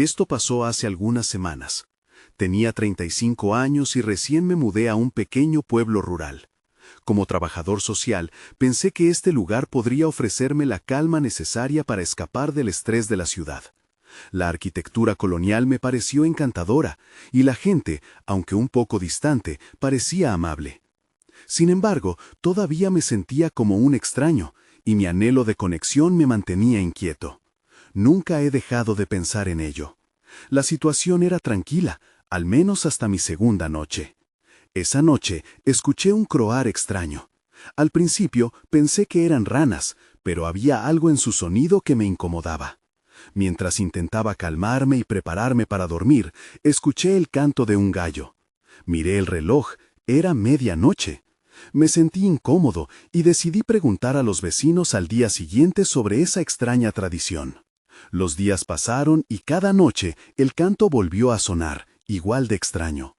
Esto pasó hace algunas semanas. Tenía 35 años y recién me mudé a un pequeño pueblo rural. Como trabajador social, pensé que este lugar podría ofrecerme la calma necesaria para escapar del estrés de la ciudad. La arquitectura colonial me pareció encantadora, y la gente, aunque un poco distante, parecía amable. Sin embargo, todavía me sentía como un extraño, y mi anhelo de conexión me mantenía inquieto. Nunca he dejado de pensar en ello. La situación era tranquila, al menos hasta mi segunda noche. Esa noche escuché un croar extraño. Al principio pensé que eran ranas, pero había algo en su sonido que me incomodaba. Mientras intentaba calmarme y prepararme para dormir, escuché el canto de un gallo. Miré el reloj, era medianoche. Me sentí incómodo y decidí preguntar a los vecinos al día siguiente sobre esa extraña tradición. Los días pasaron y cada noche el canto volvió a sonar, igual de extraño.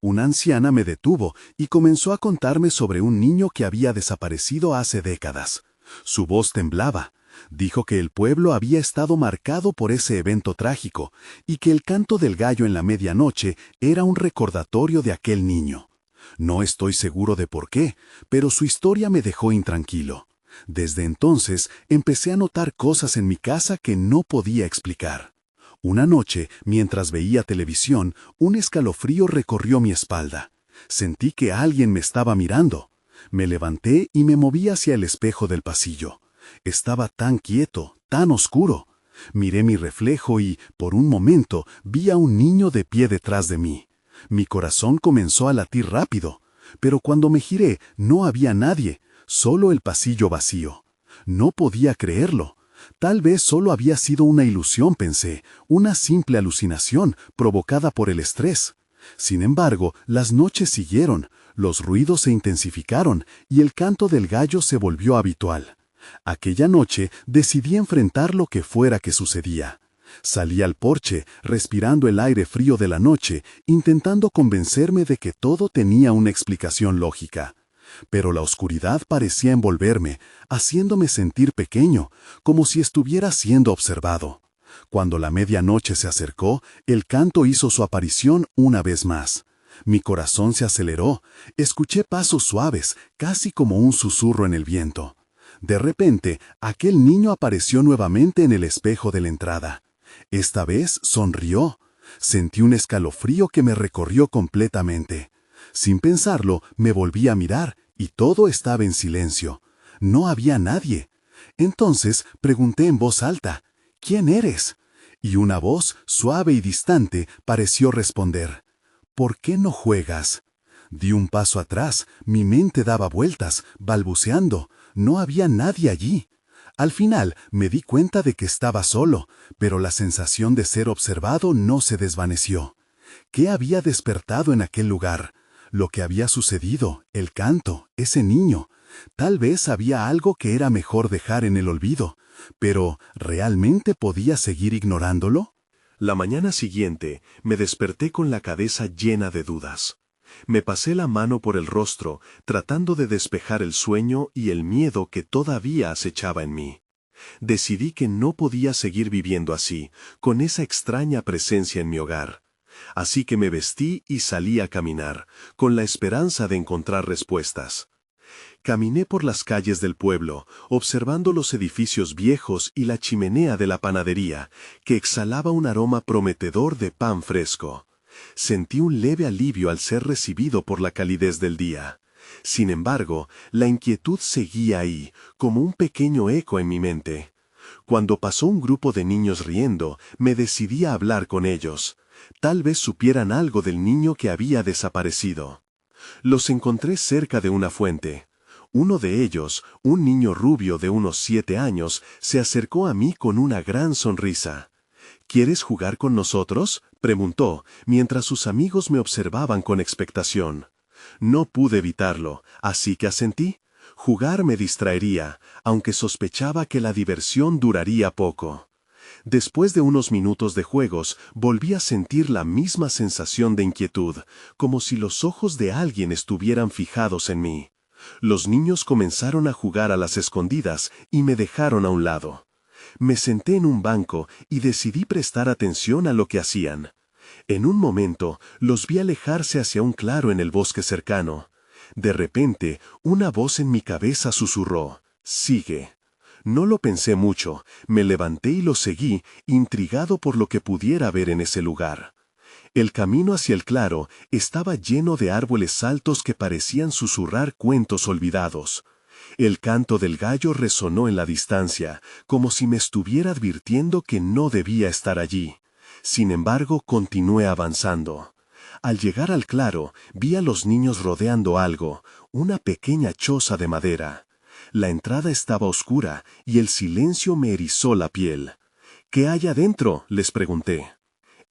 Una anciana me detuvo y comenzó a contarme sobre un niño que había desaparecido hace décadas. Su voz temblaba. Dijo que el pueblo había estado marcado por ese evento trágico y que el canto del gallo en la medianoche era un recordatorio de aquel niño. No estoy seguro de por qué, pero su historia me dejó intranquilo. Desde entonces empecé a notar cosas en mi casa que no podía explicar. Una noche, mientras veía televisión, un escalofrío recorrió mi espalda. Sentí que alguien me estaba mirando. Me levanté y me moví hacia el espejo del pasillo. Estaba tan quieto, tan oscuro. Miré mi reflejo y, por un momento, vi a un niño de pie detrás de mí. Mi corazón comenzó a latir rápido, pero cuando me giré no había nadie, solo el pasillo vacío. No podía creerlo. Tal vez solo había sido una ilusión, pensé, una simple alucinación provocada por el estrés. Sin embargo, las noches siguieron, los ruidos se intensificaron y el canto del gallo se volvió habitual. Aquella noche decidí enfrentar lo que fuera que sucedía. Salí al porche, respirando el aire frío de la noche, intentando convencerme de que todo tenía una explicación lógica. Pero la oscuridad parecía envolverme, haciéndome sentir pequeño, como si estuviera siendo observado. Cuando la medianoche se acercó, el canto hizo su aparición una vez más. Mi corazón se aceleró, escuché pasos suaves, casi como un susurro en el viento. De repente, aquel niño apareció nuevamente en el espejo de la entrada. Esta vez sonrió. Sentí un escalofrío que me recorrió completamente. Sin pensarlo, me volví a mirar, y todo estaba en silencio. No había nadie. Entonces pregunté en voz alta, ¿quién eres? Y una voz, suave y distante, pareció responder, ¿por qué no juegas? Di un paso atrás, mi mente daba vueltas, balbuceando. No había nadie allí. Al final me di cuenta de que estaba solo, pero la sensación de ser observado no se desvaneció. ¿Qué había despertado en aquel lugar? Lo que había sucedido, el canto, ese niño. Tal vez había algo que era mejor dejar en el olvido, pero ¿realmente podía seguir ignorándolo? La mañana siguiente me desperté con la cabeza llena de dudas. Me pasé la mano por el rostro, tratando de despejar el sueño y el miedo que todavía acechaba en mí. Decidí que no podía seguir viviendo así, con esa extraña presencia en mi hogar. Así que me vestí y salí a caminar, con la esperanza de encontrar respuestas. Caminé por las calles del pueblo, observando los edificios viejos y la chimenea de la panadería, que exhalaba un aroma prometedor de pan fresco. Sentí un leve alivio al ser recibido por la calidez del día. Sin embargo, la inquietud seguía ahí, como un pequeño eco en mi mente. Cuando pasó un grupo de niños riendo, me decidí a hablar con ellos. Tal vez supieran algo del niño que había desaparecido. Los encontré cerca de una fuente. Uno de ellos, un niño rubio de unos 7 años, se acercó a mí con una gran sonrisa. ¿Quieres jugar con nosotros?, preguntó, mientras sus amigos me observaban con expectación. No pude evitarlo, así que asentí. Jugar me distraería, aunque sospechaba que la diversión duraría poco. Después de unos minutos de juegos, volví a sentir la misma sensación de inquietud, como si los ojos de alguien estuvieran fijados en mí. Los niños comenzaron a jugar a las escondidas y me dejaron a un lado. Me senté en un banco y decidí prestar atención a lo que hacían. En un momento, los vi alejarse hacia un claro en el bosque cercano. De repente, una voz en mi cabeza susurró: «Sigue». No lo pensé mucho, me levanté y los seguí, intrigado por lo que pudiera ver en ese lugar. El camino hacia el claro estaba lleno de árboles altos que parecían susurrar cuentos olvidados. El canto del gallo resonó en la distancia, como si me estuviera advirtiendo que no debía estar allí. Sin embargo, continué avanzando. Al llegar al claro, vi a los niños rodeando algo, una pequeña choza de madera. La entrada estaba oscura y el silencio me erizó la piel. «¿Qué hay adentro?», les pregunté.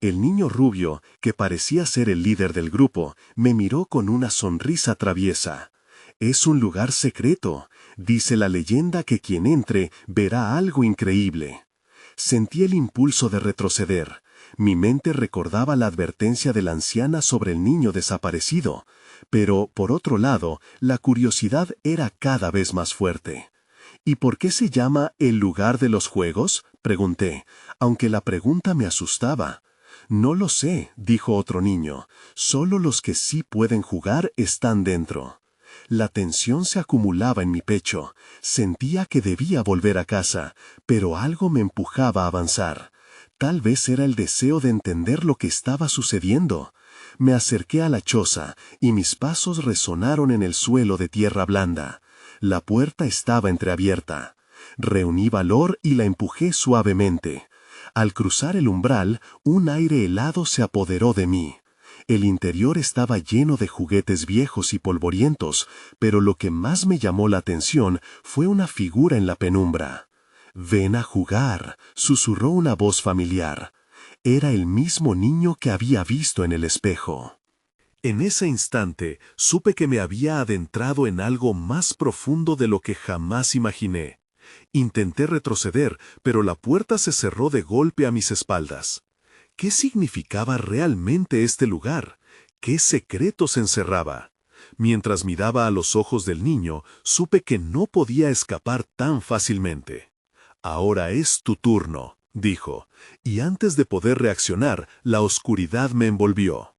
El niño rubio, que parecía ser el líder del grupo, me miró con una sonrisa traviesa. «Es un lugar secreto. Dice la leyenda que quien entre verá algo increíble». Sentí el impulso de retroceder. Mi mente recordaba la advertencia de la anciana sobre el niño desaparecido, pero, por otro lado, la curiosidad era cada vez más fuerte. «¿Y por qué se llama el lugar de los juegos?», pregunté, aunque la pregunta me asustaba. «No lo sé», dijo otro niño, «solo los que sí pueden jugar están dentro». La tensión se acumulaba en mi pecho. Sentía que debía volver a casa, pero algo me empujaba a avanzar. Tal vez era el deseo de entender lo que estaba sucediendo. Me acerqué a la choza y mis pasos resonaron en el suelo de tierra blanda. La puerta estaba entreabierta. Reuní valor y la empujé suavemente. Al cruzar el umbral, un aire helado se apoderó de mí. El interior estaba lleno de juguetes viejos y polvorientos, pero lo que más me llamó la atención fue una figura en la penumbra. «Ven a jugar», susurró una voz familiar. Era el mismo niño que había visto en el espejo. En ese instante, supe que me había adentrado en algo más profundo de lo que jamás imaginé. Intenté retroceder, pero la puerta se cerró de golpe a mis espaldas. ¿Qué significaba realmente este lugar? ¿Qué secretos encerraba? Mientras miraba a los ojos del niño, supe que no podía escapar tan fácilmente. «Ahora es tu turno», dijo, y antes de poder reaccionar, la oscuridad me envolvió.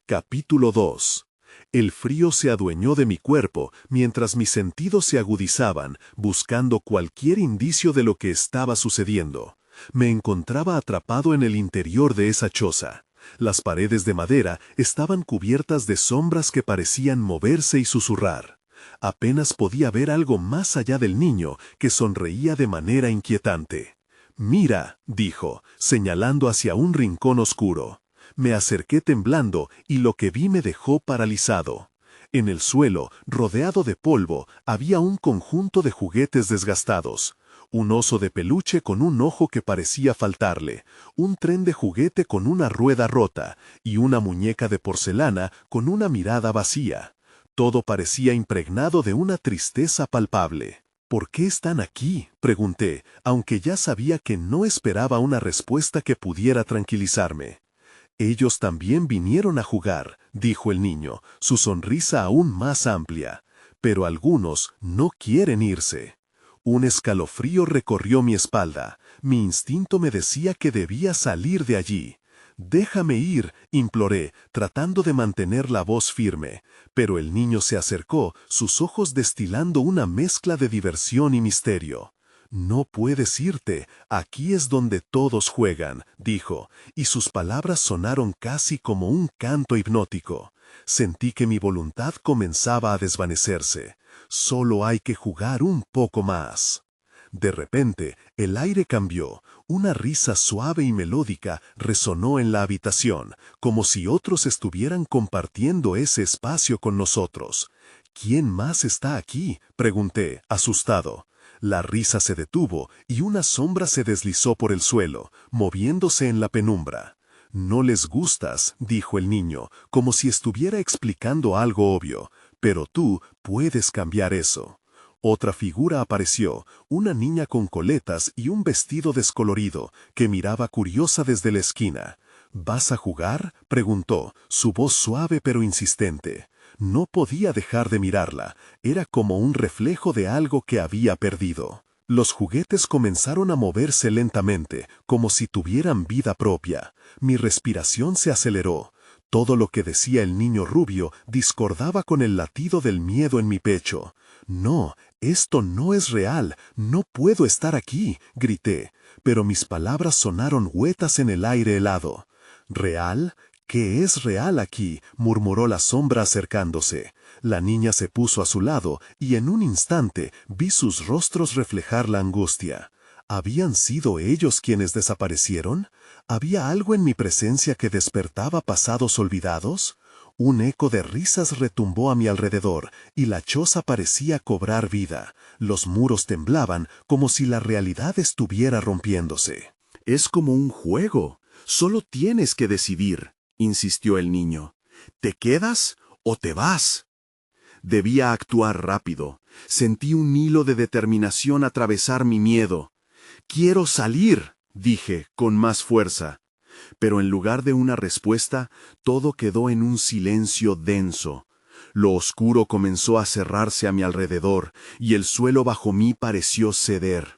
Capítulo 2. El frío se adueñó de mi cuerpo mientras mis sentidos se agudizaban, buscando cualquier indicio de lo que estaba sucediendo. Me encontraba atrapado en el interior de esa choza. Las paredes de madera estaban cubiertas de sombras que parecían moverse y susurrar. Apenas podía ver algo más allá del niño, que sonreía de manera inquietante. «Mira», dijo, señalando hacia un rincón oscuro. Me acerqué temblando y lo que vi me dejó paralizado. En el suelo, rodeado de polvo, había un conjunto de juguetes desgastados. Un oso de peluche con un ojo que parecía faltarle, un tren de juguete con una rueda rota y una muñeca de porcelana con una mirada vacía. Todo parecía impregnado de una tristeza palpable. «¿Por qué están aquí?», pregunté, aunque ya sabía que no esperaba una respuesta que pudiera tranquilizarme. «Ellos también vinieron a jugar», dijo el niño, su sonrisa aún más amplia. «Pero algunos no quieren irse». Un escalofrío recorrió mi espalda. Mi instinto me decía que debía salir de allí. «Déjame ir», imploré, tratando de mantener la voz firme. Pero el niño se acercó, sus ojos destilando una mezcla de diversión y misterio. «No puedes irte, aquí es donde todos juegan», dijo, y sus palabras sonaron casi como un canto hipnótico. Sentí que mi voluntad comenzaba a desvanecerse. Solo hay que jugar un poco más. De repente, el aire cambió. Una risa suave y melódica resonó en la habitación, como si otros estuvieran compartiendo ese espacio con nosotros. «¿Quién más está aquí?», pregunté, asustado. La risa se detuvo y una sombra se deslizó por el suelo, moviéndose en la penumbra. «No les gustas», dijo el niño, como si estuviera explicando algo obvio, «pero tú puedes cambiar eso». Otra figura apareció, una niña con coletas y un vestido descolorido, que miraba curiosa desde la esquina. «¿Vas a jugar?», preguntó, su voz suave pero insistente. No podía dejar de mirarla, era como un reflejo de algo que había perdido. Los juguetes comenzaron a moverse lentamente, como si tuvieran vida propia. Mi respiración se aceleró. Todo lo que decía el niño rubio discordaba con el latido del miedo en mi pecho. «No, esto no es real, no puedo estar aquí», grité, pero mis palabras sonaron huetas en el aire helado. «¿Real? ¿Qué es real aquí?», murmuró la sombra acercándose. La niña se puso a su lado y en un instante vi sus rostros reflejar la angustia. ¿Habían sido ellos quienes desaparecieron? ¿Había algo en mi presencia que despertaba pasados olvidados? Un eco de risas retumbó a mi alrededor y la choza parecía cobrar vida. Los muros temblaban como si la realidad estuviera rompiéndose. «Es como un juego. Solo tienes que decidir», insistió el niño. «¿Te quedas o te vas?». Debía actuar rápido. Sentí un hilo de determinación atravesar mi miedo. «Quiero salir», dije con más fuerza. Pero en lugar de una respuesta, todo quedó en un silencio denso. Lo oscuro comenzó a cerrarse a mi alrededor, y el suelo bajo mí pareció ceder.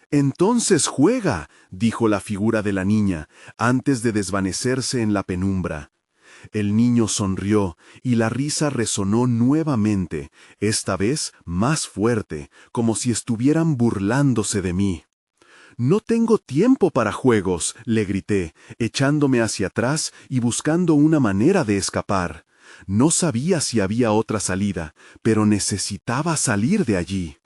«Entonces juega», dijo la figura de la niña, antes de desvanecerse en la penumbra. El niño sonrió, y la risa resonó nuevamente, esta vez más fuerte, como si estuvieran burlándose de mí. «No tengo tiempo para juegos», le grité, echándome hacia atrás y buscando una manera de escapar. No sabía si había otra salida, pero necesitaba salir de allí.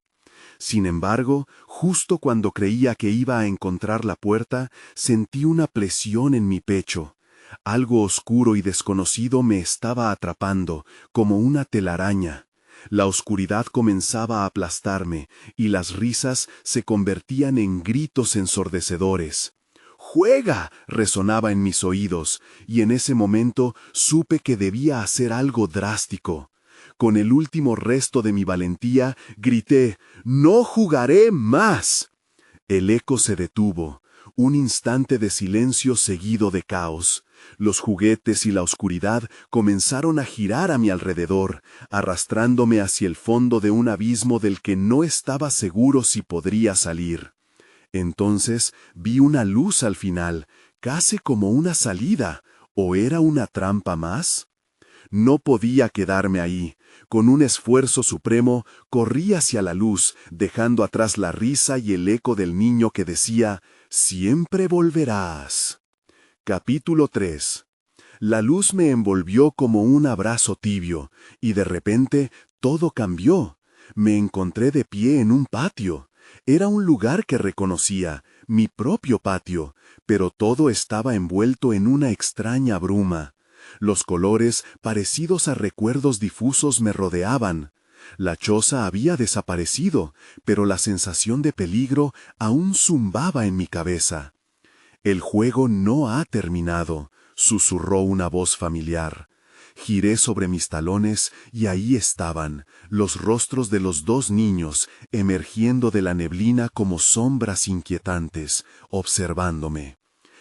Sin embargo, justo cuando creía que iba a encontrar la puerta, sentí una presión en mi pecho. Algo oscuro y desconocido me estaba atrapando, como una telaraña. La oscuridad comenzaba a aplastarme, y las risas se convertían en gritos ensordecedores. «¡Juega!», resonaba en mis oídos, y en ese momento supe que debía hacer algo drástico. Con el último resto de mi valentía, grité: «¡No jugaré más!». El eco se detuvo, un instante de silencio seguido de caos. Los juguetes y la oscuridad comenzaron a girar a mi alrededor, arrastrándome hacia el fondo de un abismo del que no estaba seguro si podría salir. Entonces vi una luz al final, casi como una salida, ¿o era una trampa más? No podía quedarme ahí. Con un esfuerzo supremo, corrí hacia la luz, dejando atrás la risa y el eco del niño que decía: «Siempre volverás». Capítulo 3. La luz me envolvió como un abrazo tibio, y de repente todo cambió. Me encontré de pie en un patio. Era un lugar que reconocía, mi propio patio, pero todo estaba envuelto en una extraña bruma. Los colores, parecidos a recuerdos difusos, me rodeaban. La choza había desaparecido, pero la sensación de peligro aún zumbaba en mi cabeza. «El juego no ha terminado», susurró una voz familiar. Giré sobre mis talones y ahí estaban, los rostros de los dos niños, emergiendo de la neblina como sombras inquietantes, observándome.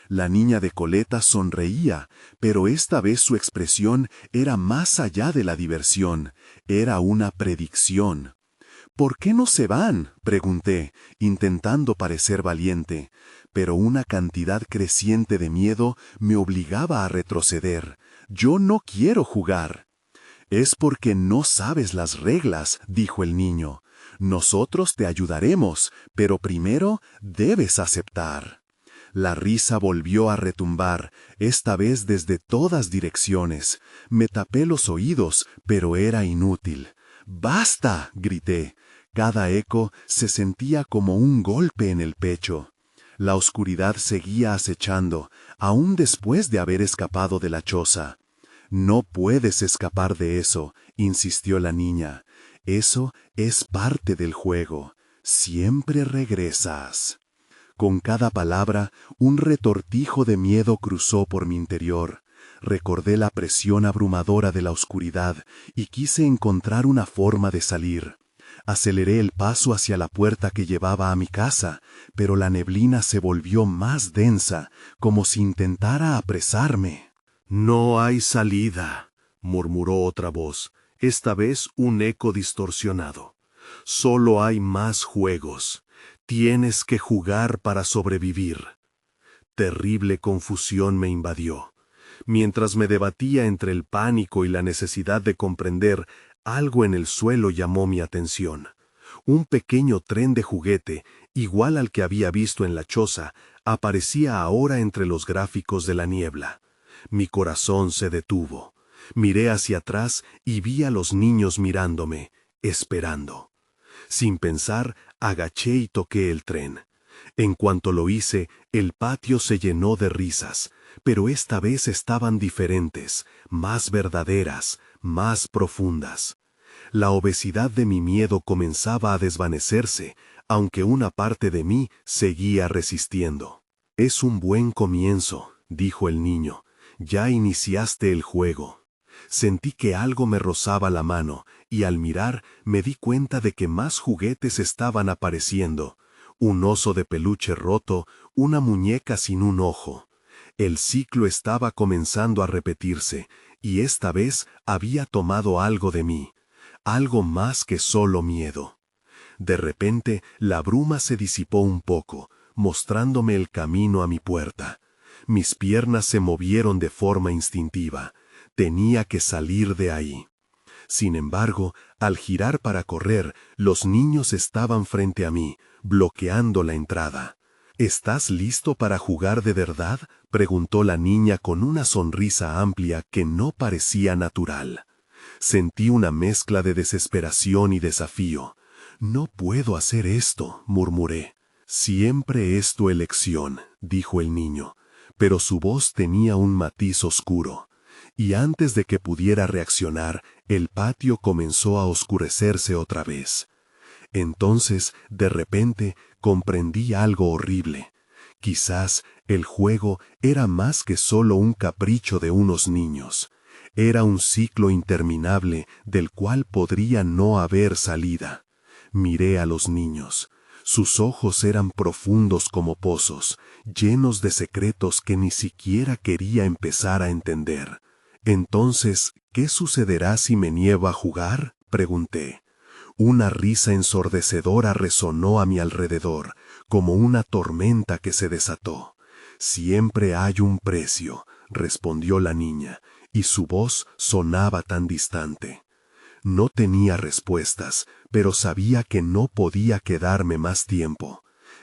La niña de coleta sonreía, pero esta vez su expresión era más allá de la diversión, era una predicción. «¿Por qué no se van?», pregunté, intentando parecer valiente, pero una cantidad creciente de miedo me obligaba a retroceder. «Yo no quiero jugar». «Es porque no sabes las reglas», dijo el niño. «Nosotros te ayudaremos, pero primero debes aceptar». La risa volvió a retumbar, esta vez desde todas direcciones. Me tapé los oídos, pero era inútil. «¡Basta!», grité. Cada eco se sentía como un golpe en el pecho. La oscuridad seguía acechando, aún después de haber escapado de la choza. «No puedes escapar de eso», insistió la niña. «Eso es parte del juego. Siempre regresas». Con cada palabra, un retortijo de miedo cruzó por mi interior. Recordé la presión abrumadora de la oscuridad y quise encontrar una forma de salir. Aceleré el paso hacia la puerta que llevaba a mi casa, pero la neblina se volvió más densa, como si intentara apresarme. «No hay salida», murmuró otra voz, esta vez un eco distorsionado. «Solo hay más juegos. Tienes que jugar para sobrevivir. Terrible confusión me invadió. Mientras me debatía entre el pánico y la necesidad de comprender, algo en el suelo llamó mi atención. Un pequeño tren de juguete, igual al que había visto en la choza, aparecía ahora entre los gráficos de la niebla. Mi corazón se detuvo. Miré hacia atrás y vi a los niños mirándome, esperando. Sin pensar, agaché y toqué el tren. En cuanto lo hice, el patio se llenó de risas, pero esta vez estaban diferentes, más verdaderas, más profundas. La obesidad de mi miedo comenzaba a desvanecerse, aunque una parte de mí seguía resistiendo. «Es un buen comienzo», dijo el niño. «Ya iniciaste el juego». Sentí que algo me rozaba la mano, y al mirar me di cuenta de que más juguetes estaban apareciendo. Un oso de peluche roto, una muñeca sin un ojo. El ciclo estaba comenzando a repetirse, y esta vez había tomado algo de mí. Algo más que solo miedo. De repente, la bruma se disipó un poco, mostrándome el camino a mi puerta. Mis piernas se movieron de forma instintiva. Tenía que salir de ahí. Sin embargo, al girar para correr, los niños estaban frente a mí, bloqueando la entrada. «¿Estás listo para jugar de verdad?», preguntó la niña con una sonrisa amplia que no parecía natural. Sentí una mezcla de desesperación y desafío. «No puedo hacer esto», murmuré. «Siempre es tu elección», dijo el niño, pero su voz tenía un matiz oscuro. Y antes de que pudiera reaccionar, el patio comenzó a oscurecerse otra vez. Entonces, de repente, comprendí algo horrible. Quizás el juego era más que solo un capricho de unos niños. Era un ciclo interminable del cual podría no haber salida. Miré a los niños. Sus ojos eran profundos como pozos, llenos de secretos que ni siquiera quería empezar a entender. «Entonces, ¿qué sucederá si me niego a jugar?», pregunté. Una risa ensordecedora resonó a mi alrededor, como una tormenta que se desató. «Siempre hay un precio», respondió la niña, y su voz sonaba tan distante. No tenía respuestas, pero sabía que no podía quedarme más tiempo.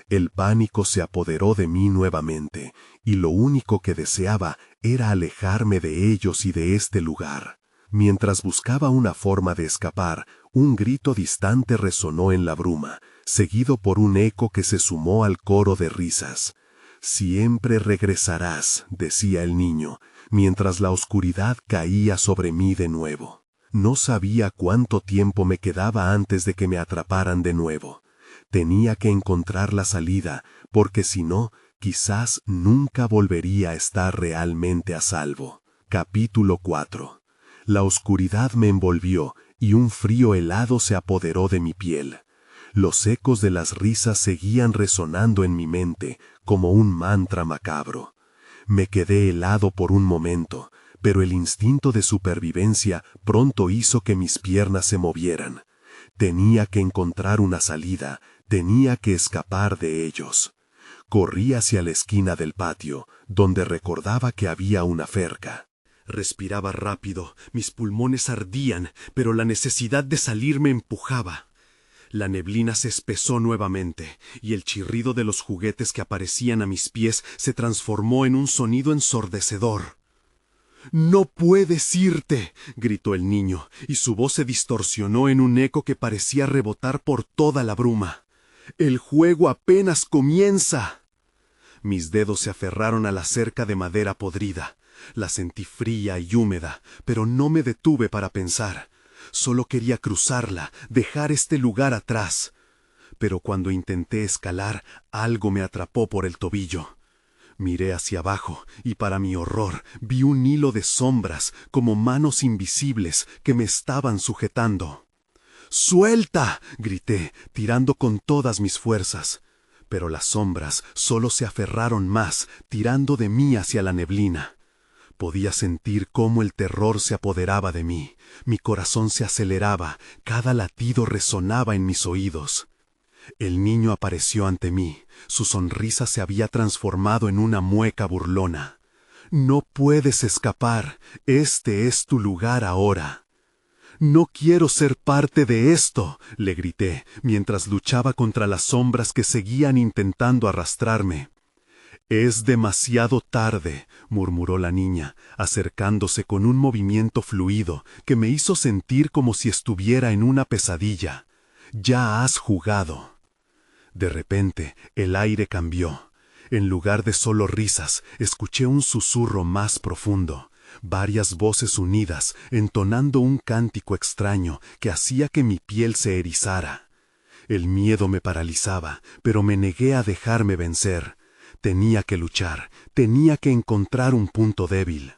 El pánico se apoderó de mí nuevamente, y lo único que deseaba era alejarme de ellos y de este lugar. Mientras buscaba una forma de escapar, un grito distante resonó en la bruma, seguido por un eco que se sumó al coro de risas. «Siempre regresarás», decía el niño, mientras la oscuridad caía sobre mí de nuevo. No sabía cuánto tiempo me quedaba antes de que me atraparan de nuevo. Tenía que encontrar la salida, porque si no, quizás nunca volvería a estar realmente a salvo. Capítulo 4. La oscuridad me envolvió y un frío helado se apoderó de mi piel. Los ecos de las risas seguían resonando en mi mente como un mantra macabro. Me quedé helado por un momento, pero el instinto de supervivencia pronto hizo que mis piernas se movieran. Tenía que encontrar una salida, tenía que escapar de ellos. Corrí hacia la esquina del patio, donde recordaba que había una cerca. Respiraba rápido, mis pulmones ardían, pero la necesidad de salir me empujaba. La neblina se espesó nuevamente, y el chirrido de los juguetes que aparecían a mis pies se transformó en un sonido ensordecedor. «¡No puedes irte!», gritó el niño, y su voz se distorsionó en un eco que parecía rebotar por toda la bruma. «¡El juego apenas comienza!». Mis dedos se aferraron a la cerca de madera podrida. La sentí fría y húmeda, pero no me detuve para pensar. Solo quería cruzarla, dejar este lugar atrás. Pero cuando intenté escalar, algo me atrapó por el tobillo. Miré hacia abajo y para mi horror vi un hilo de sombras como manos invisibles que me estaban sujetando. «¡Suelta!», grité, tirando con todas mis fuerzas. Pero las sombras solo se aferraron más, tirando de mí hacia la neblina. Podía sentir cómo el terror se apoderaba de mí. Mi corazón se aceleraba, cada latido resonaba en mis oídos. El niño apareció ante mí. Su sonrisa se había transformado en una mueca burlona. «No puedes escapar. Este es tu lugar ahora». «No quiero ser parte de esto», le grité, mientras luchaba contra las sombras que seguían intentando arrastrarme. «Es demasiado tarde», murmuró la niña, acercándose con un movimiento fluido que me hizo sentir como si estuviera en una pesadilla. «Ya has jugado». De repente, el aire cambió. En lugar de solo risas, escuché un susurro más profundo. Varias voces unidas, entonando un cántico extraño que hacía que mi piel se erizara. El miedo me paralizaba, pero me negué a dejarme vencer. Tenía que luchar, tenía que encontrar un punto débil.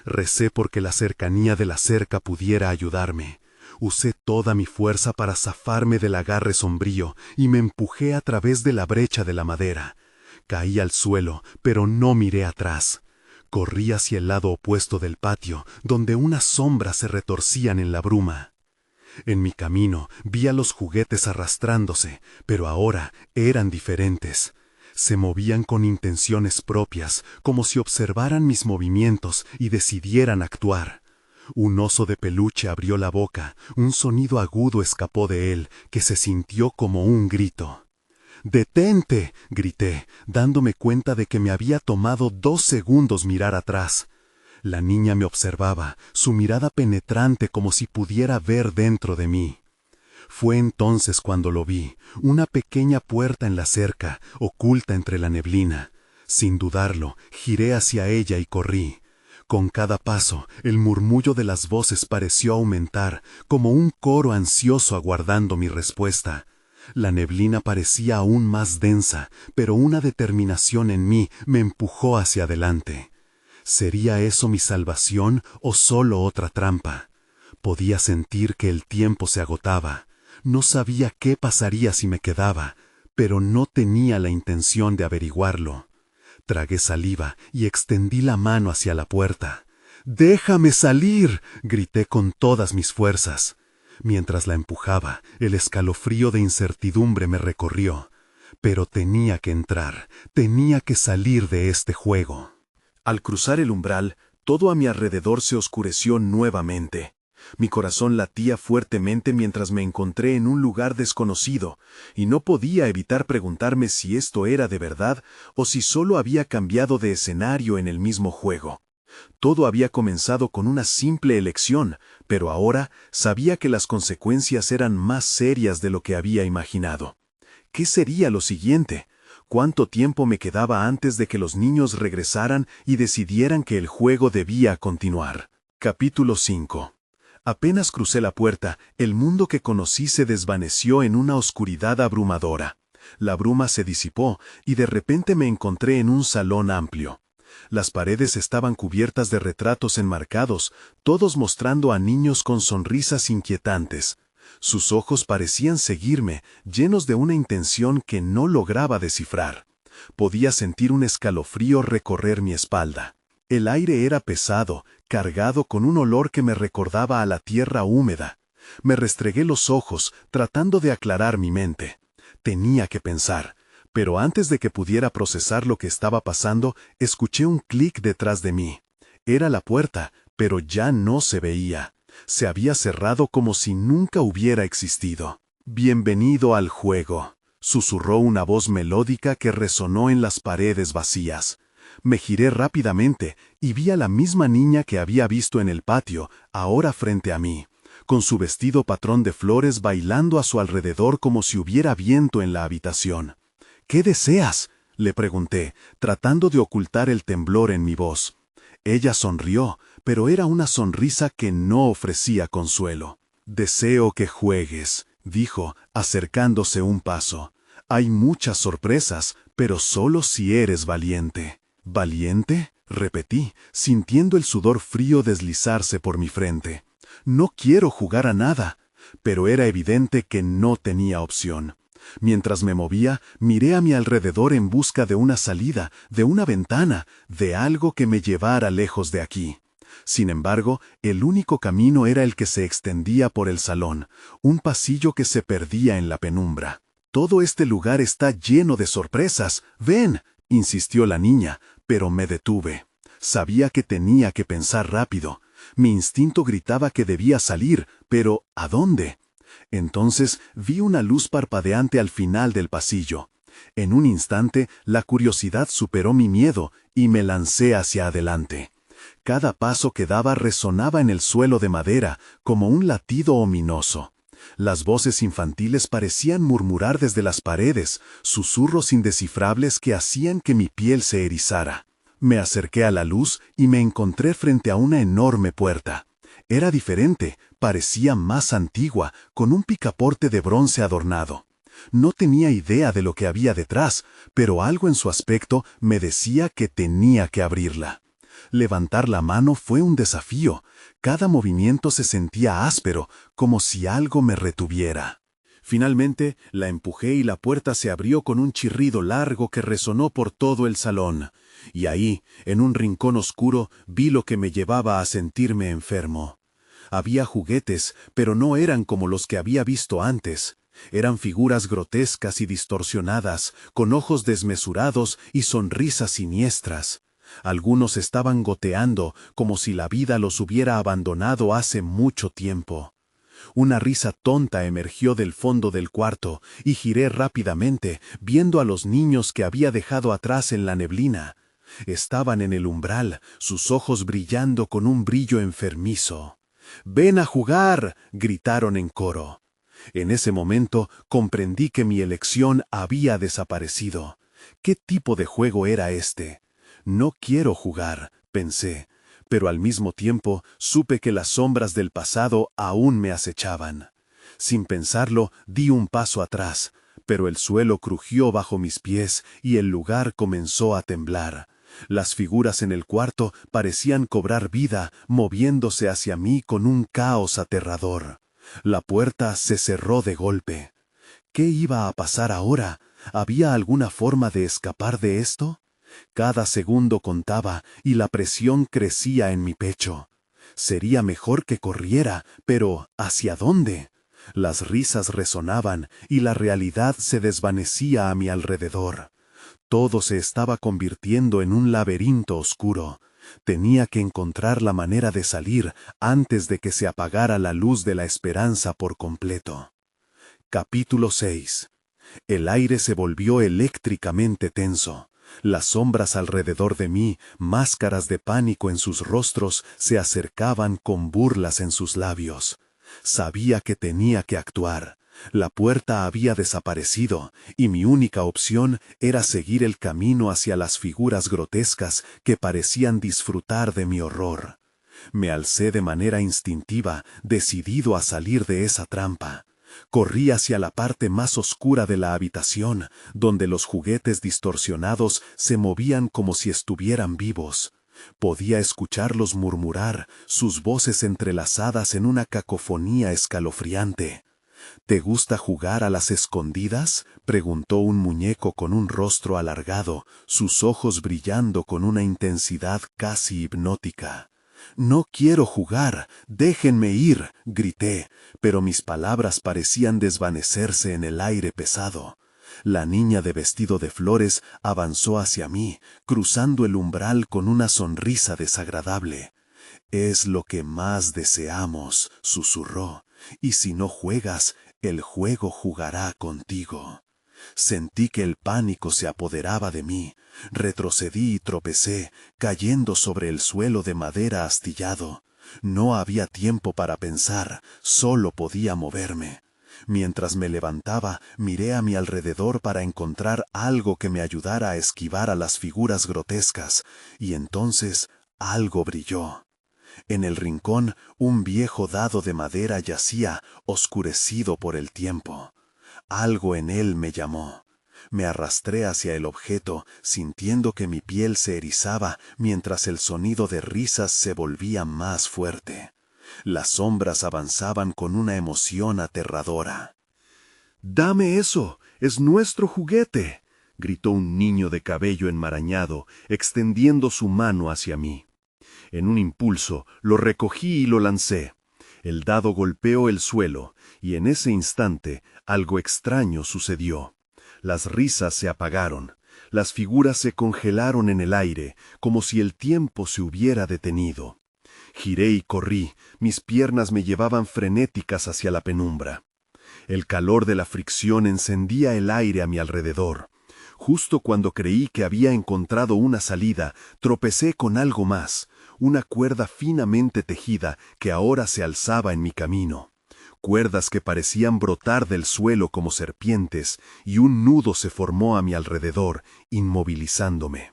Recé porque la cercanía de la cerca pudiera ayudarme. Usé toda mi fuerza para zafarme del agarre sombrío y me empujé a través de la brecha de la madera. Caí al suelo, pero no miré atrás. Corrí hacia el lado opuesto del patio, donde unas sombras se retorcían en la bruma. En mi camino vi a los juguetes arrastrándose, pero ahora eran diferentes. Se movían con intenciones propias, como si observaran mis movimientos y decidieran actuar. Un oso de peluche abrió la boca, un sonido agudo escapó de él, que se sintió como un grito. «¡Detente!», grité, dándome cuenta de que me había tomado 2 segundos mirar atrás. La niña me observaba, su mirada penetrante como si pudiera ver dentro de mí. Fue entonces cuando lo vi, una pequeña puerta en la cerca, oculta entre la neblina. Sin dudarlo, giré hacia ella y corrí. Con cada paso, el murmullo de las voces pareció aumentar, como un coro ansioso aguardando mi respuesta. La neblina parecía aún más densa, pero una determinación en mí me empujó hacia adelante. ¿Sería eso mi salvación o solo otra trampa? Podía sentir que el tiempo se agotaba. No sabía qué pasaría si me quedaba, pero no tenía la intención de averiguarlo. Tragué saliva y extendí la mano hacia la puerta. «¡Déjame salir!», grité con todas mis fuerzas. Mientras la empujaba, el escalofrío de incertidumbre me recorrió. Pero tenía que entrar, tenía que salir de este juego. Al cruzar el umbral, todo a mi alrededor se oscureció nuevamente. Mi corazón latía fuertemente mientras me encontré en un lugar desconocido, y no podía evitar preguntarme si esto era de verdad o si solo había cambiado de escenario en el mismo juego. Todo había comenzado con una simple elección, pero ahora sabía que las consecuencias eran más serias de lo que había imaginado. ¿Qué sería lo siguiente? ¿Cuánto tiempo me quedaba antes de que los niños regresaran y decidieran que el juego debía continuar? Capítulo 5. Apenas crucé la puerta, el mundo que conocí se desvaneció en una oscuridad abrumadora. La bruma se disipó y de repente me encontré en un salón amplio. Las paredes estaban cubiertas de retratos enmarcados, todos mostrando a niños con sonrisas inquietantes. Sus ojos parecían seguirme, llenos de una intención que no lograba descifrar. Podía sentir un escalofrío recorrer mi espalda. El aire era pesado, cargado con un olor que me recordaba a la tierra húmeda. Me restregué los ojos, tratando de aclarar mi mente. Tenía que pensar. Pero antes de que pudiera procesar lo que estaba pasando, escuché un clic detrás de mí. Era la puerta, pero ya no se veía. Se había cerrado como si nunca hubiera existido. «Bienvenido al juego», susurró una voz melódica que resonó en las paredes vacías. Me giré rápidamente y vi a la misma niña que había visto en el patio, ahora frente a mí, con su vestido patrón de flores bailando a su alrededor como si hubiera viento en la habitación. «¿Qué deseas?», le pregunté, tratando de ocultar el temblor en mi voz. Ella sonrió, pero era una sonrisa que no ofrecía consuelo. «Deseo que juegues», dijo, acercándose un paso. «Hay muchas sorpresas, pero solo si eres valiente». «¿Valiente?», repetí, sintiendo el sudor frío deslizarse por mi frente. «No quiero jugar a nada», pero era evidente que no tenía opción. Mientras me movía, miré a mi alrededor en busca de una salida, de una ventana, de algo que me llevara lejos de aquí. Sin embargo, el único camino era el que se extendía por el salón, un pasillo que se perdía en la penumbra. Todo este lugar está lleno de sorpresas. Ven, insistió la niña, pero me detuve. Sabía que tenía que pensar rápido. Mi instinto gritaba que debía salir, pero ¿a dónde? Entonces vi una luz parpadeante al final del pasillo. En un instante, la curiosidad superó mi miedo y me lancé hacia adelante. Cada paso que daba resonaba en el suelo de madera, como un latido ominoso. Las voces infantiles parecían murmurar desde las paredes, susurros indescifrables que hacían que mi piel se erizara. Me acerqué a la luz y me encontré frente a una enorme puerta. Era diferente, parecía más antigua, con un picaporte de bronce adornado. No tenía idea de lo que había detrás, pero algo en su aspecto me decía que tenía que abrirla. Levantar la mano fue un desafío. Cada movimiento se sentía áspero, como si algo me retuviera. Finalmente, la empujé y la puerta se abrió con un chirrido largo que resonó por todo el salón. Y ahí, en un rincón oscuro, vi lo que me llevaba a sentirme enfermo. Había juguetes, pero no eran como los que había visto antes. Eran figuras grotescas y distorsionadas, con ojos desmesurados y sonrisas siniestras. Algunos estaban goteando, como si la vida los hubiera abandonado hace mucho tiempo. Una risa tonta emergió del fondo del cuarto, y giré rápidamente, viendo a los niños que había dejado atrás en la neblina. Estaban en el umbral, sus ojos brillando con un brillo enfermizo. «¡Ven a jugar!», gritaron en coro. En ese momento comprendí que mi elección había desaparecido. ¿Qué tipo de juego era este? No quiero jugar, pensé, pero al mismo tiempo supe que las sombras del pasado aún me acechaban. Sin pensarlo, di un paso atrás, pero el suelo crujió bajo mis pies y el lugar comenzó a temblar. Las figuras en el cuarto parecían cobrar vida, moviéndose hacia mí con un caos aterrador. La puerta se cerró de golpe. ¿Qué iba a pasar ahora? ¿Había alguna forma de escapar de esto? Cada segundo contaba y la presión crecía en mi pecho. Sería mejor que corriera, pero ¿hacia dónde? Las risas resonaban y la realidad se desvanecía a mi alrededor. Todo se estaba convirtiendo en un laberinto oscuro. Tenía que encontrar la manera de salir antes de que se apagara la luz de la esperanza por completo. Capítulo 6. El aire se volvió eléctricamente tenso. Las sombras alrededor de mí, máscaras de pánico en sus rostros, se acercaban con burlas en sus labios. Sabía que tenía que actuar. La puerta había desaparecido, y mi única opción era seguir el camino hacia las figuras grotescas que parecían disfrutar de mi horror. Me alcé de manera instintiva, decidido a salir de esa trampa. Corrí hacia la parte más oscura de la habitación, donde los juguetes distorsionados se movían como si estuvieran vivos. Podía escucharlos murmurar, sus voces entrelazadas en una cacofonía escalofriante. ¿Te gusta jugar a las escondidas?, preguntó un muñeco con un rostro alargado, sus ojos brillando con una intensidad casi hipnótica. «No quiero jugar, déjenme ir», grité, pero mis palabras parecían desvanecerse en el aire pesado. La niña de vestido de flores avanzó hacia mí, cruzando el umbral con una sonrisa desagradable. «Es lo que más deseamos», susurró, «y si no juegas, el juego jugará contigo». Sentí que el pánico se apoderaba de mí. Retrocedí y tropecé, cayendo sobre el suelo de madera astillado. No había tiempo para pensar, solo podía moverme. Mientras me levantaba, miré a mi alrededor para encontrar algo que me ayudara a esquivar a las figuras grotescas, y entonces algo brilló. En el rincón, un viejo dado de madera yacía, oscurecido por el tiempo. Algo en él me llamó. Me arrastré hacia el objeto, sintiendo que mi piel se erizaba mientras el sonido de risas se volvía más fuerte. Las sombras avanzaban con una emoción aterradora. «¡Dame eso! ¡Es nuestro juguete!», gritó un niño de cabello enmarañado, extendiendo su mano hacia mí. En un impulso, lo recogí y lo lancé. El dado golpeó el suelo, y en ese instante algo extraño sucedió. Las risas se apagaron, las figuras se congelaron en el aire, como si el tiempo se hubiera detenido. Giré y corrí, mis piernas me llevaban frenéticas hacia la penumbra. El calor de la fricción encendía el aire a mi alrededor. Justo cuando creí que había encontrado una salida, tropecé con algo más, una cuerda finamente tejida que ahora se alzaba en mi camino. Cuerdas que parecían brotar del suelo como serpientes, y un nudo se formó a mi alrededor, inmovilizándome.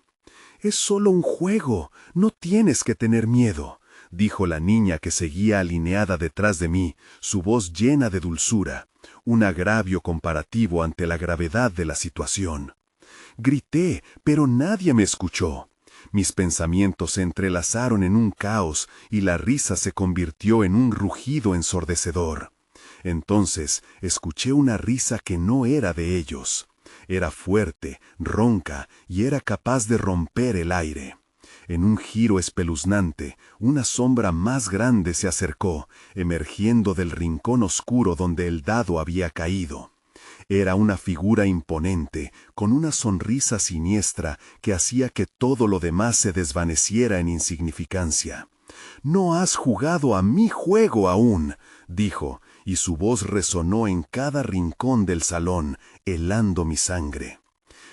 «Es solo un juego, no tienes que tener miedo», dijo la niña que seguía alineada detrás de mí, su voz llena de dulzura, un agravio comparativo ante la gravedad de la situación. Grité, pero nadie me escuchó. Mis pensamientos se entrelazaron en un caos y la risa se convirtió en un rugido ensordecedor. Entonces escuché una risa que no era de ellos. Era fuerte, ronca y era capaz de romper el aire. En un giro espeluznante, una sombra más grande se acercó, emergiendo del rincón oscuro donde el dado había caído. Era una figura imponente, con una sonrisa siniestra que hacía que todo lo demás se desvaneciera en insignificancia. «No has jugado a mi juego aún», dijo, y su voz resonó en cada rincón del salón, helando mi sangre.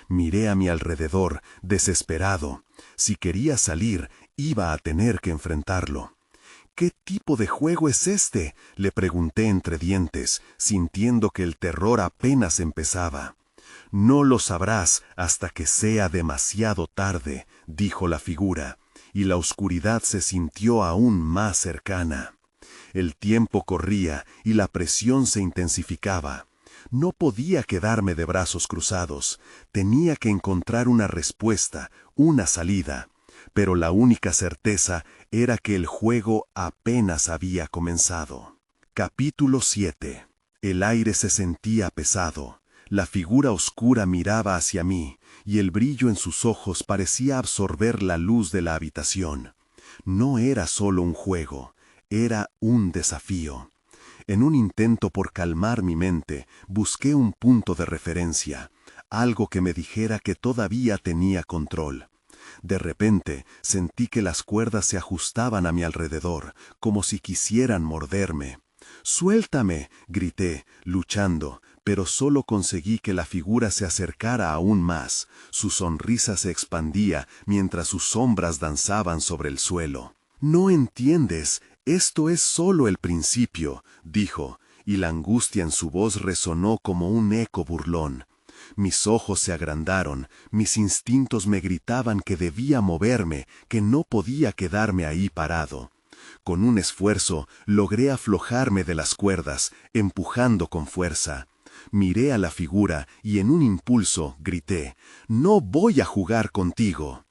Miré a mi alrededor, desesperado. Si quería salir, iba a tener que enfrentarlo. «¿Qué tipo de juego es este?», le pregunté entre dientes, sintiendo que el terror apenas empezaba. «No lo sabrás hasta que sea demasiado tarde», dijo la figura, y la oscuridad se sintió aún más cercana. El tiempo corría y la presión se intensificaba. No podía quedarme de brazos cruzados, tenía que encontrar una respuesta, una salida. Pero la única certeza era que el juego apenas había comenzado. Capítulo 7. El aire se sentía pesado. La figura oscura miraba hacia mí, y el brillo en sus ojos parecía absorber la luz de la habitación. No era solo un juego, era un desafío. En un intento por calmar mi mente, busqué un punto de referencia, algo que me dijera que todavía tenía control. De repente, sentí que las cuerdas se ajustaban a mi alrededor, como si quisieran morderme. «¡Suéltame!», grité, luchando, pero solo conseguí que la figura se acercara aún más. Su sonrisa se expandía mientras sus sombras danzaban sobre el suelo. «No entiendes, esto es solo el principio», dijo, y la angustia en su voz resonó como un eco burlón. Mis ojos se agrandaron, mis instintos me gritaban que debía moverme, que no podía quedarme ahí parado. Con un esfuerzo, logré aflojarme de las cuerdas, empujando con fuerza. Miré a la figura y en un impulso grité: «¡No voy a jugar contigo!».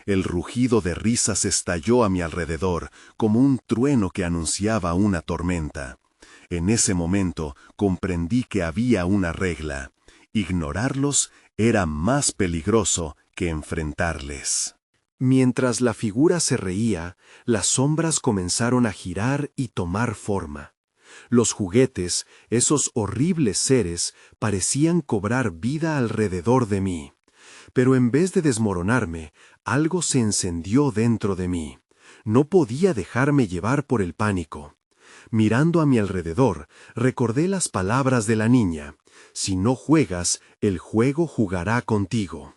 El rugido de risas estalló a mi alrededor, como un trueno que anunciaba una tormenta. En ese momento comprendí que había una regla. Ignorarlos era más peligroso que enfrentarles. Mientras la figura se reía, las sombras comenzaron a girar y tomar forma. Los juguetes, esos horribles seres, parecían cobrar vida alrededor de mí. Pero en vez de desmoronarme, algo se encendió dentro de mí. No podía dejarme llevar por el pánico. Mirando a mi alrededor, recordé las palabras de la niña: «Si no juegas, el juego jugará contigo».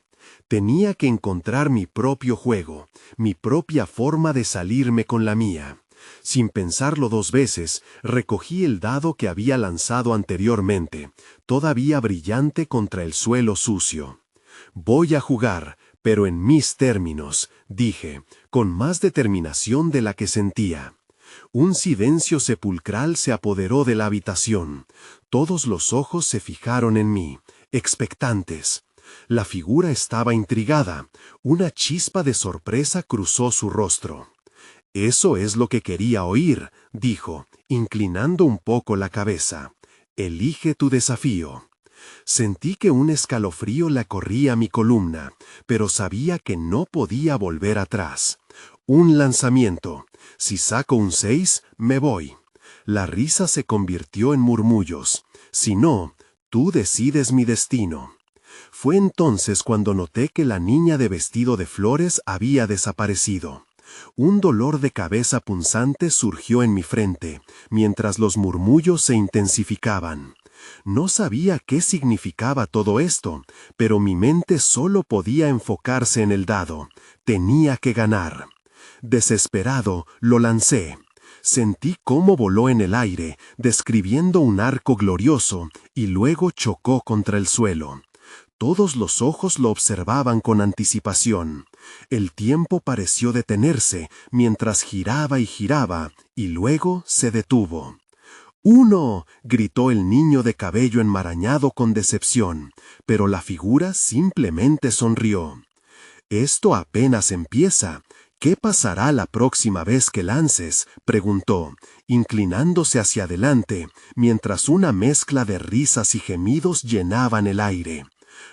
Tenía que encontrar mi propio juego, mi propia forma de salirme con la mía. Sin pensarlo dos veces, recogí el dado que había lanzado anteriormente, todavía brillante contra el suelo sucio. «Voy a jugar, pero en mis términos», dije, con más determinación de la que sentía. Un silencio sepulcral se apoderó de la habitación. Todos los ojos se fijaron en mí, expectantes. La figura estaba intrigada. Una chispa de sorpresa cruzó su rostro. «Eso es lo que quería oír», dijo, inclinando un poco la cabeza. «Elige tu desafío». Sentí que un escalofrío la corría mi columna, pero sabía que no podía volver atrás. Un lanzamiento. Si saco un 6, me voy. La risa se convirtió en murmullos. Si no, tú decides mi destino. Fue entonces cuando noté que la niña de vestido de flores había desaparecido. Un dolor de cabeza punzante surgió en mi frente, mientras los murmullos se intensificaban. No sabía qué significaba todo esto, pero mi mente solo podía enfocarse en el dado. Tenía que ganar. Desesperado, lo lancé. Sentí cómo voló en el aire, describiendo un arco glorioso, y luego chocó contra el suelo. Todos los ojos lo observaban con anticipación. El tiempo pareció detenerse, mientras giraba, y luego se detuvo. ¡Uno!, gritó el niño de cabello enmarañado con decepción, pero la figura simplemente sonrió. «Esto apenas empieza. ¿Qué pasará la próxima vez que lances?», preguntó, inclinándose hacia adelante, mientras una mezcla de risas y gemidos llenaban el aire.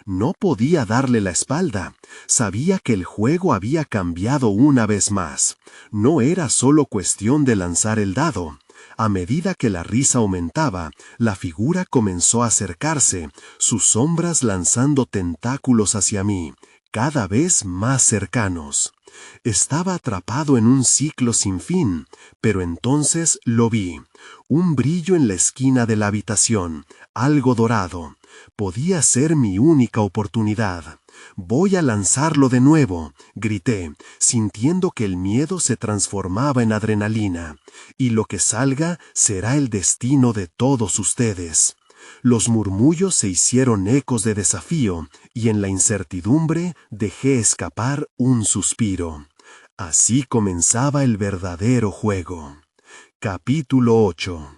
No podía darle la espalda. Sabía que el juego había cambiado una vez más. No era solo cuestión de lanzar el dado. A medida que la risa aumentaba, la figura comenzó a acercarse, sus sombras lanzando tentáculos hacia mí, cada vez más cercanos. Estaba atrapado en un ciclo sin fin, pero entonces lo vi. Un brillo en la esquina de la habitación, algo dorado. Podía ser mi única oportunidad. «Voy a lanzarlo de nuevo», grité, sintiendo que el miedo se transformaba en adrenalina. «Y lo que salga será el destino de todos ustedes». Los murmullos se hicieron ecos de desafío, y en la incertidumbre dejé escapar un suspiro. Así comenzaba el verdadero juego. Capítulo 8.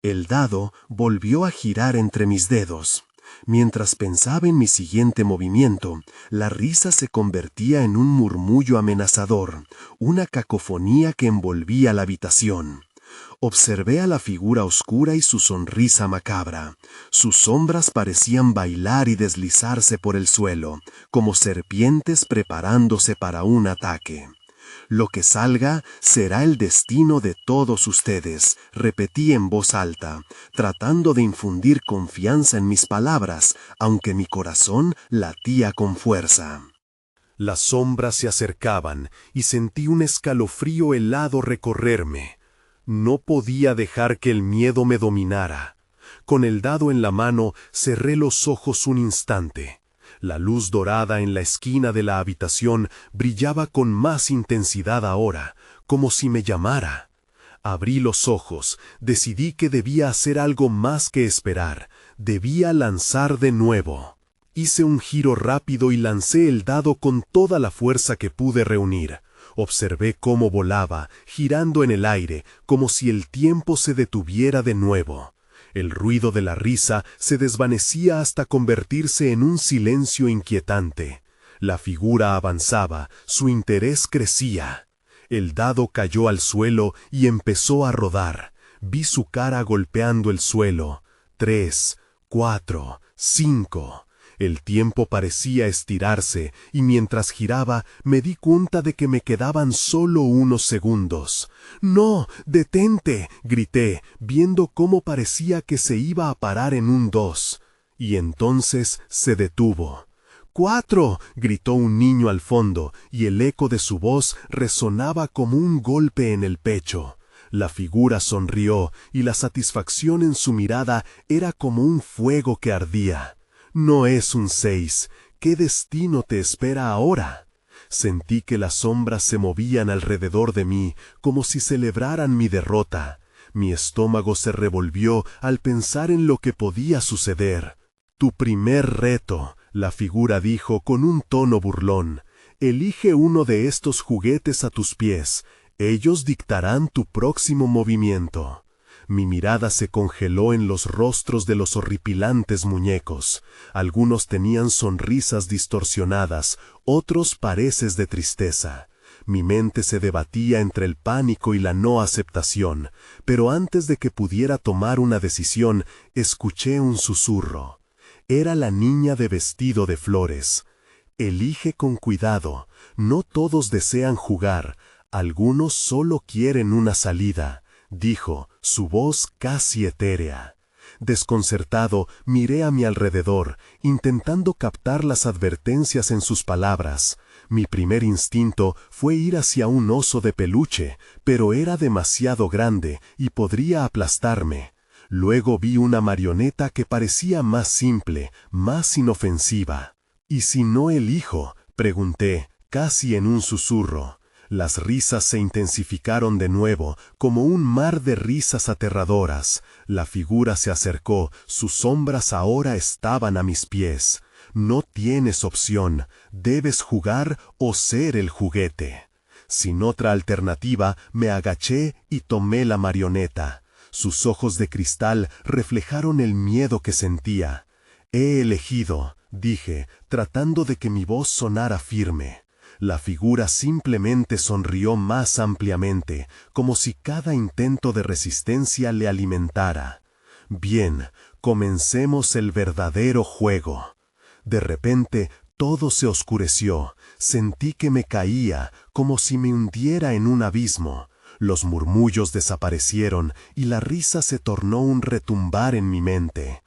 El dado volvió a girar entre mis dedos. Mientras pensaba en mi siguiente movimiento, la risa se convertía en un murmullo amenazador, una cacofonía que envolvía la habitación. Observé a la figura oscura y su sonrisa macabra. Sus sombras parecían bailar y deslizarse por el suelo, como serpientes preparándose para un ataque. «Lo que salga será el destino de todos ustedes», repetí en voz alta, tratando de infundir confianza en mis palabras, aunque mi corazón latía con fuerza. Las sombras se acercaban y sentí un escalofrío helado recorrerme. No podía dejar que el miedo me dominara. Con el dado en la mano, cerré los ojos un instante. La luz dorada en la esquina de la habitación brillaba con más intensidad ahora, como si me llamara. Abrí los ojos, decidí que debía hacer algo más que esperar. Debía lanzar de nuevo. Hice un giro rápido y lancé el dado con toda la fuerza que pude reunir. Observé cómo volaba, girando en el aire, como si el tiempo se detuviera de nuevo. El ruido de la risa se desvanecía hasta convertirse en un silencio inquietante. La figura avanzaba, su interés crecía. El dado cayó al suelo y empezó a rodar. Vi su cara golpeando el suelo. 3, 4, 5... El tiempo parecía estirarse, y mientras giraba me di cuenta de que me quedaban solo unos segundos. «¡No! ¡Detente!», grité, viendo cómo parecía que se iba a parar en un 2. Y entonces se detuvo. «¡4!», gritó un niño al fondo, y el eco de su voz resonaba como un golpe en el pecho. La figura sonrió, y la satisfacción en su mirada era como un fuego que ardía. «No es un 6. ¿Qué destino te espera ahora?». Sentí que las sombras se movían alrededor de mí, como si celebraran mi derrota. Mi estómago se revolvió al pensar en lo que podía suceder. «Tu primer reto», la figura dijo con un tono burlón. «Elige uno de estos juguetes a tus pies. Ellos dictarán tu próximo movimiento». Mi mirada se congeló en los rostros de los horripilantes muñecos. Algunos tenían sonrisas distorsionadas, otros pareces de tristeza. Mi mente se debatía entre el pánico y la no aceptación, pero antes de que pudiera tomar una decisión, escuché un susurro. Era la niña de vestido de flores. «Elige con cuidado. No todos desean jugar. Algunos solo quieren una salida», dijo, su voz casi etérea. Desconcertado, miré a mi alrededor, intentando captar las advertencias en sus palabras. Mi primer instinto fue ir hacia un oso de peluche, pero era demasiado grande y podría aplastarme. Luego vi una marioneta que parecía más simple, más inofensiva. ¿Y si no elijo?, pregunté, casi en un susurro. Las risas se intensificaron de nuevo, como un mar de risas aterradoras. La figura se acercó, sus sombras ahora estaban a mis pies. No tienes opción, debes jugar o ser el juguete. Sin otra alternativa, me agaché y tomé la marioneta. Sus ojos de cristal reflejaron el miedo que sentía. He elegido, dije, tratando de que mi voz sonara firme. La figura simplemente sonrió más ampliamente, como si cada intento de resistencia le alimentara. Bien, comencemos el verdadero juego. De repente, todo se oscureció. Sentí que me caía, como si me hundiera en un abismo. Los murmullos desaparecieron y la risa se tornó un retumbar en mi mente.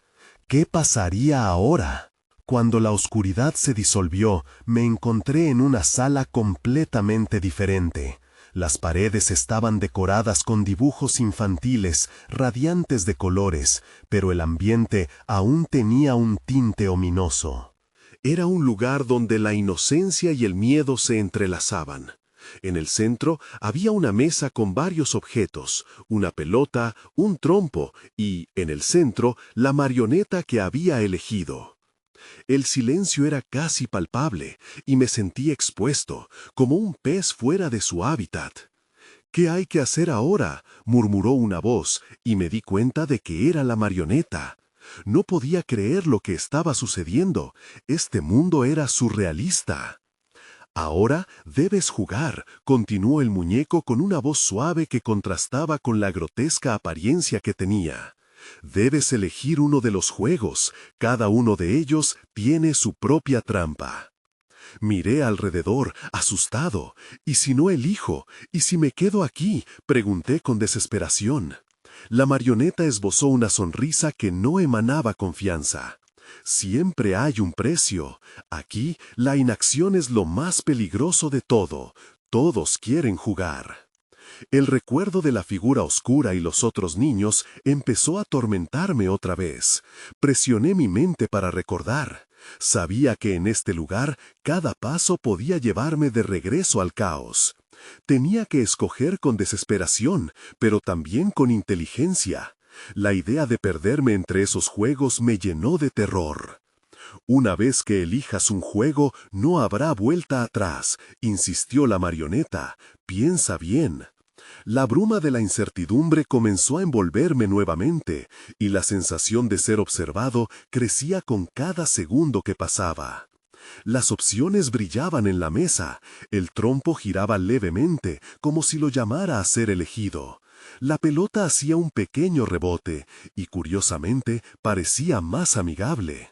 ¿Qué pasaría ahora? Cuando la oscuridad se disolvió, me encontré en una sala completamente diferente. Las paredes estaban decoradas con dibujos infantiles, radiantes de colores, pero el ambiente aún tenía un tinte ominoso. Era un lugar donde la inocencia y el miedo se entrelazaban. En el centro había una mesa con varios objetos, una pelota, un trompo y, en el centro, la marioneta que había elegido. El silencio era casi palpable y me sentí expuesto, como un pez fuera de su hábitat. ¿Qué hay que hacer ahora?, murmuró una voz, y me di cuenta de que era la marioneta. No podía creer lo que estaba sucediendo. Este mundo era surrealista. Ahora debes jugar, continuó el muñeco con una voz suave que contrastaba con la grotesca apariencia que tenía. Debes elegir uno de los juegos, cada uno de ellos tiene su propia trampa. Miré alrededor, asustado. ¿Y si no elijo? ¿Y si me quedo aquí?, pregunté con desesperación. La marioneta esbozó una sonrisa que no emanaba confianza. Siempre hay un precio. Aquí, la inacción es lo más peligroso de todo. Todos quieren jugar. El recuerdo de la figura oscura y los otros niños empezó a atormentarme otra vez. Presioné mi mente para recordar. Sabía que en este lugar cada paso podía llevarme de regreso al caos. Tenía que escoger con desesperación, pero también con inteligencia. La idea de perderme entre esos juegos me llenó de terror. Una vez que elijas un juego, no habrá vuelta atrás, insistió la marioneta. Piensa bien. La bruma de la incertidumbre comenzó a envolverme nuevamente, y la sensación de ser observado crecía con cada segundo que pasaba. Las opciones brillaban en la mesa, el trompo giraba levemente, como si lo llamara a ser elegido. La pelota hacía un pequeño rebote, y curiosamente parecía más amigable.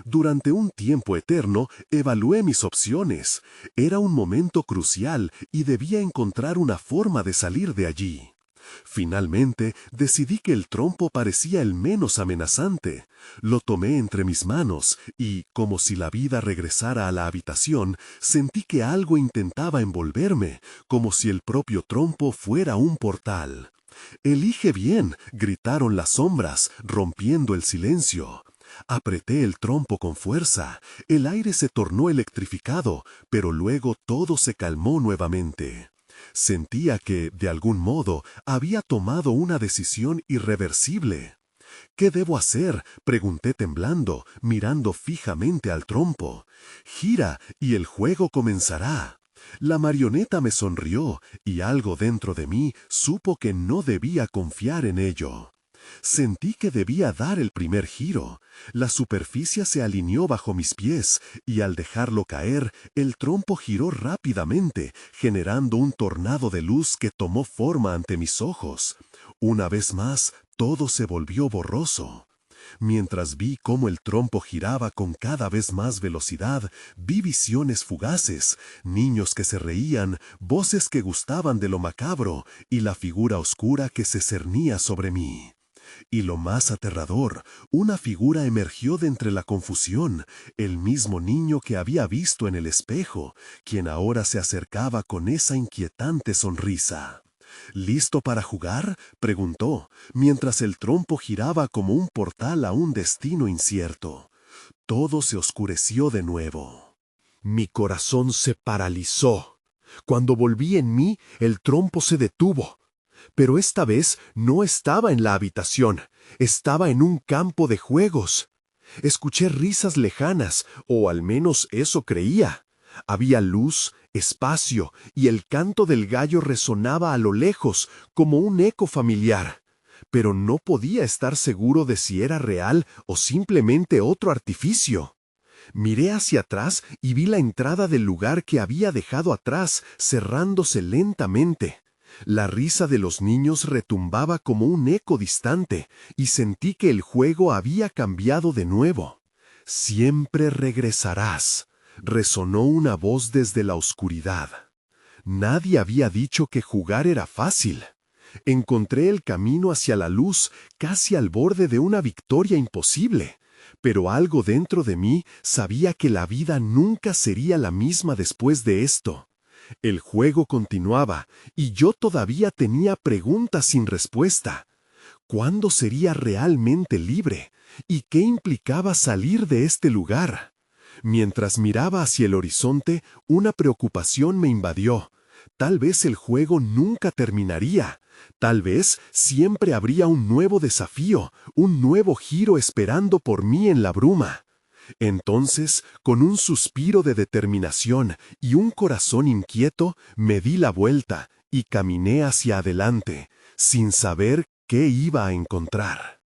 Durante un tiempo eterno evalué mis opciones. Era un momento crucial y debía encontrar una forma de salir de allí. Finalmente, decidí que el trompo parecía el menos amenazante. Lo tomé entre mis manos y, como si la vida regresara a la habitación, sentí que algo intentaba envolverme, como si el propio trompo fuera un portal. «Elige bien», gritaron las sombras, rompiendo el silencio. Apreté el trompo con fuerza. El aire se tornó electrificado, pero luego todo se calmó nuevamente. Sentía que, de algún modo, había tomado una decisión irreversible. «¿Qué debo hacer?», pregunté temblando, mirando fijamente al trompo. «Gira y el juego comenzará». La marioneta me sonrió, y algo dentro de mí supo que no debía confiar en ello. Sentí que debía dar el primer giro. La superficie se alineó bajo mis pies, y al dejarlo caer, el trompo giró rápidamente, generando un tornado de luz que tomó forma ante mis ojos. Una vez más, todo se volvió borroso. Mientras vi cómo el trompo giraba con cada vez más velocidad, vi visiones fugaces, niños que se reían, voces que gustaban de lo macabro y la figura oscura que se cernía sobre mí. Y lo más aterrador, una figura emergió de entre la confusión, el mismo niño que había visto en el espejo, quien ahora se acercaba con esa inquietante sonrisa. ¿Listo para jugar?, preguntó, mientras el trompo giraba como un portal a un destino incierto. Todo se oscureció de nuevo. Mi corazón se paralizó. Cuando volví en mí, el trompo se detuvo. Pero esta vez no estaba en la habitación, estaba en un campo de juegos. Escuché risas lejanas, o al menos eso creía. Había luz, espacio, y el canto del gallo resonaba a lo lejos, como un eco familiar. Pero no podía estar seguro de si era real o simplemente otro artificio. Miré hacia atrás y vi la entrada del lugar que había dejado atrás, cerrándose lentamente. La risa de los niños retumbaba como un eco distante, y sentí que el juego había cambiado de nuevo. «Siempre regresarás», resonó una voz desde la oscuridad. Nadie había dicho que jugar era fácil. Encontré el camino hacia la luz, casi al borde de una victoria imposible. Pero algo dentro de mí sabía que la vida nunca sería la misma después de esto. El juego continuaba, y yo todavía tenía preguntas sin respuesta. ¿Cuándo sería realmente libre? ¿Y qué implicaba salir de este lugar? Mientras miraba hacia el horizonte, una preocupación me invadió. Tal vez el juego nunca terminaría. Tal vez siempre habría un nuevo desafío, un nuevo giro esperando por mí en la bruma. Entonces, con un suspiro de determinación y un corazón inquieto, me di la vuelta y caminé hacia adelante, sin saber qué iba a encontrar.